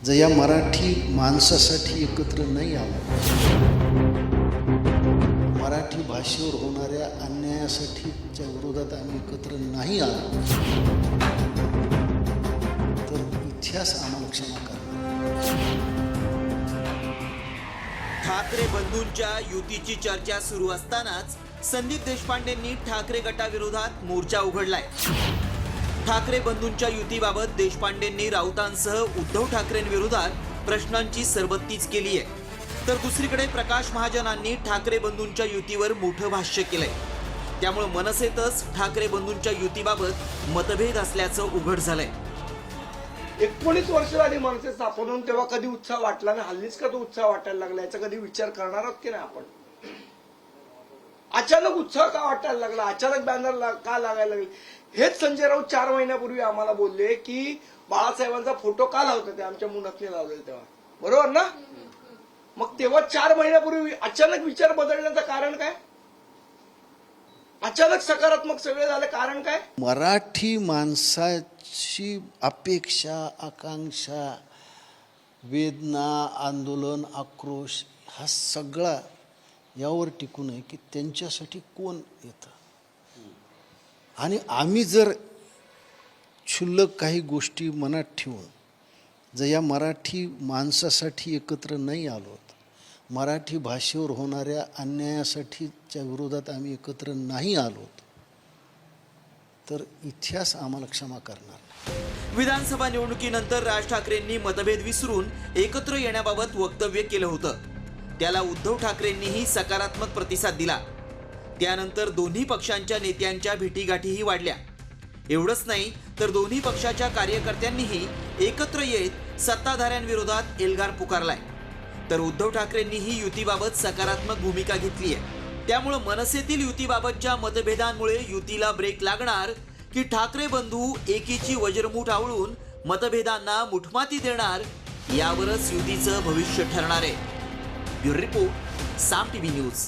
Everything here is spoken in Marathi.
जर या मराठी माणसासाठी एकत्र नाही आलो, मराठी भाषेवर होणाऱ्या अन्यायासाठीच्या विरोधात आम्ही एकत्र नाही आलो, तर इतिहास आम्हाला क्षमा करणार. ठाकरे बंधूंच्या युतीची चर्चा सुरू असतानाच संदीप देशपांडेंनी ठाकरे गटाविरोधात मोर्चा उघडलाय. ठाकरे बंधूंच्या युतीबाबत देशपांडेंनी राऊतांसह उद्धव ठाकरेंविरोधात प्रश्नांची सरबत्तीच केली आहे. तर दुसरीकडे प्रकाश महाजनांनी ठाकरे बंधूंच्या युतीवर मोठं भाष्य केलंय. त्यामुळे मनसेतच ठाकरे बंधूंच्या युतीबाबत मतभेद असल्याचं उघड झालंय. 19 वर्ष झाली मनसे स्थापन, तेव्हा कधी उत्साह वाटला नाही. हल्लीच का तो उत्साह वाटायला लागला, याचा कधी विचार करणार आहोत की नाही आपण? अचानक उत्साह का वाटायला लागला, अचानक बॅनर का लागायला लागले? हेच संजय राऊत 4 महिन्यापूर्वी आम्हाला बोलले की बाळासाहेबांचा फोटो का लावतात, ते आमच्या मुनातने लावलेले तेव्हा, बरोबर ना? मग तेव्हा 4 महिन्यापूर्वी अचानक विचार बदलण्याचं कारण काय? अचानक सकारात्मक सगळे झाले, कारण काय? मराठी माणसाची अपेक्षा, आकांक्षा, वेदना, आंदोलन, आक्रोश हा सगळा यावर टिकून आहे की त्यांच्यासाठी कोण येतं. आणि आम्ही जर क्षुल्लक काही गोष्टी मनात ठेवून जर या मराठी माणसासाठी एकत्र नाही आलो, मराठी भाषेवर होणाऱ्या अन्यायासाठीच्या विरोधात आम्ही एकत्र नाही आलो, तर इतिहास आम्हाला क्षमा करणार. विधानसभा निवडणुकीनंतर राज ठाकरेंनी मतभेद विसरून एकत्र येण्याबाबत वक्तव्य केलं होतं. त्याला उद्धव ठाकरेंनीही सकारात्मक प्रतिसाद दिला. त्यानंतर दोन्ही पक्षांच्या नेत्यांच्या भेटीगाठीही वाढल्या. एवढंच नाही तर दोन्ही पक्षाच्या कार्यकर्त्यांनीही एकत्र येत सत्ताधाऱ्यांविरोधात एल्गार पुकारलाय. तर उद्धव ठाकरेंनीही युतीबाबत सकारात्मक भूमिका घेतली आहे. त्यामुळे मनसेतील युतीबाबतच्या मतभेदांमुळे युतीला ब्रेक लागणार की ठाकरे बंधू एकीची वज्रमूठ आवळून मतभेदांना मुठमाती देणार, यावरच युतीचं भविष्य ठरणार आहे. ब्युरो रिपोर्ट, साम टीव्ही न्यूज.